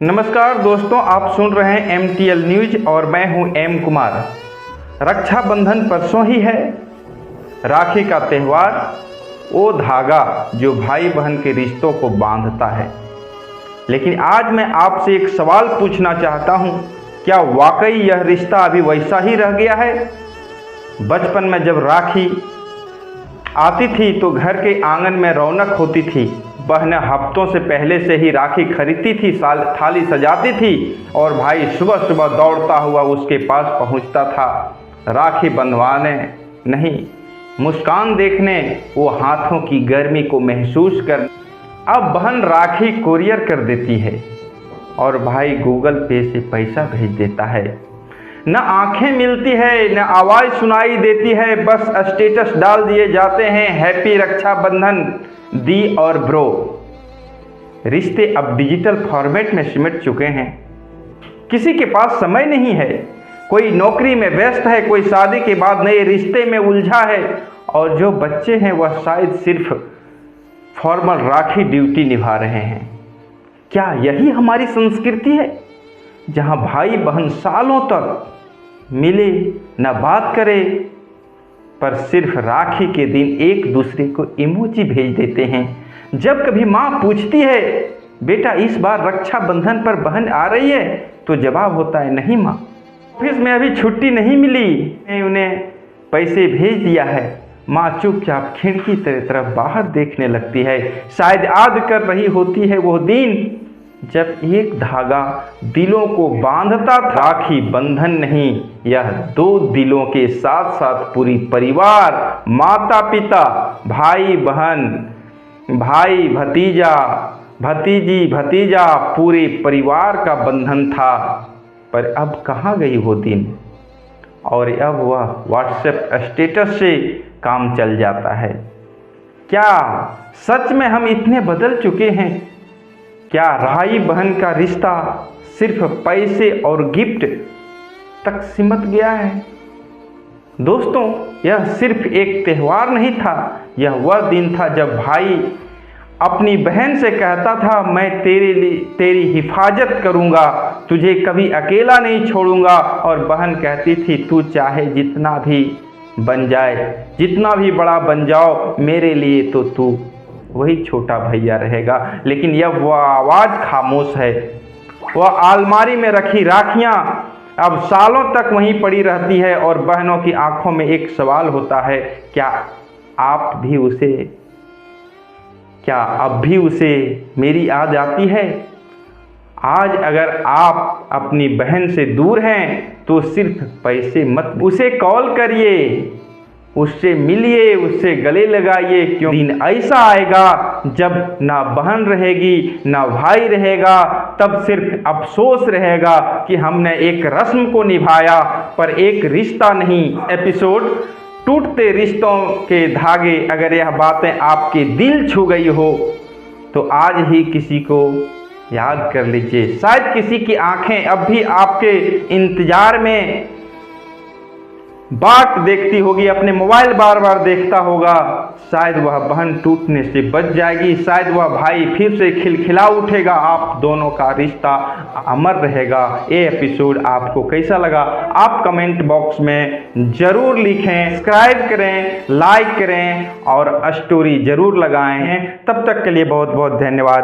नमस्कार दोस्तों, आप सुन रहे हैं MTL न्यूज और मैं हूं एम कुमार। रक्षाबंधन परसों ही है, राखी का त्यौहार, वो धागा जो भाई बहन के रिश्तों को बांधता है। लेकिन आज मैं आपसे एक सवाल पूछना चाहता हूं, क्या वाकई यह रिश्ता अभी वैसा ही रह गया है? बचपन में जब राखी आती थी तो घर के आंगन में रौनक होती थी। बहनें हफ्तों से पहले से ही राखी खरीदती थी, थाली सजाती थी और भाई सुबह सुबह दौड़ता हुआ उसके पास पहुंचता था, राखी बंधवाने नहीं, मुस्कान देखने, वो हाथों की गर्मी को महसूस कर। अब बहन राखी कुरियर कर देती है और भाई गूगल पे से पैसा भेज देता है। न आंखें मिलती है, न आवाज़ सुनाई देती है, बस स्टेटस डाल दिए जाते हैं, हैप्पी रक्षाबंधन दी और ब्रो। रिश्ते अब डिजिटल फॉर्मेट में सिमट चुके हैं। किसी के पास समय नहीं है, कोई नौकरी में व्यस्त है, कोई शादी के बाद नए रिश्ते में उलझा है और जो बच्चे हैं वह शायद सिर्फ फॉर्मल राखी ड्यूटी निभा रहे हैं। क्या यही हमारी संस्कृति है, जहां भाई बहन सालों तक मिले न बात करे, पर सिर्फ राखी के दिन एक दूसरे को इमोजी भेज देते हैं? जब कभी माँ पूछती है, बेटा इस बार रक्षाबंधन पर बहन आ रही है, तो जवाब होता है, नहीं माँ, ऑफिस में अभी छुट्टी नहीं मिली, मैं उन्हें पैसे भेज दिया है। माँ चुपचाप खिड़की तरफ बाहर देखने लगती है, शायद याद कर रही होती है वो दिन जब एक धागा दिलों को बांधता था। राखी बंधन नहीं, यह दो दिलों के साथ साथ पूरी परिवार, माता पिता, भाई बहन, भाई भतीजा, भतीजी भतीजा, पूरे परिवार का बंधन था। पर अब कहाँ गई वो दिन? और अब वह व्हाट्सएप स्टेटस से काम चल जाता है। क्या सच में हम इतने बदल चुके हैं? क्या भाई बहन का रिश्ता सिर्फ पैसे और गिफ्ट तक सिमट गया है? दोस्तों, यह सिर्फ एक त्यौहार नहीं था, यह वह दिन था जब भाई अपनी बहन से कहता था, मैं तेरी हिफाजत करूंगा, तुझे कभी अकेला नहीं छोड़ूंगा। और बहन कहती थी, तू चाहे जितना भी बन जाए, जितना भी बड़ा बन जाओ, मेरे लिए तो तू वही छोटा भैया रहेगा। लेकिन यह वह आवाज़ खामोश है। वह अलमारी में रखी राखियाँ अब सालों तक वहीं पड़ी रहती है और बहनों की आंखों में एक सवाल होता है, क्या अब भी उसे मेरी याद आती है? आज अगर आप अपनी बहन से दूर हैं तो सिर्फ पैसे मत, उसे कॉल करिए, उससे मिलिए, उससे गले लगाइए, क्यों दिन ऐसा आएगा जब ना बहन रहेगी ना भाई रहेगा, तब सिर्फ अफसोस रहेगा कि हमने एक रस्म को निभाया पर एक रिश्ता नहीं। एपिसोड टूटते रिश्तों के धागे, अगर यह बातें आपके दिल छू गई हो तो आज ही किसी को याद कर लीजिए। शायद किसी की आंखें अब भी आपके इंतजार में बाट देखती होगी, अपने मोबाइल बार बार देखता होगा। शायद वह बहन टूटने से बच जाएगी, शायद वह भाई फिर से खिलखिला उठेगा, आप दोनों का रिश्ता अमर रहेगा। ये एपिसोड आपको कैसा लगा आप कमेंट बॉक्स में ज़रूर लिखें, सब्सक्राइब करें, लाइक करें और स्टोरी ज़रूर लगाएं। तब तक के लिए बहुत बहुत धन्यवाद।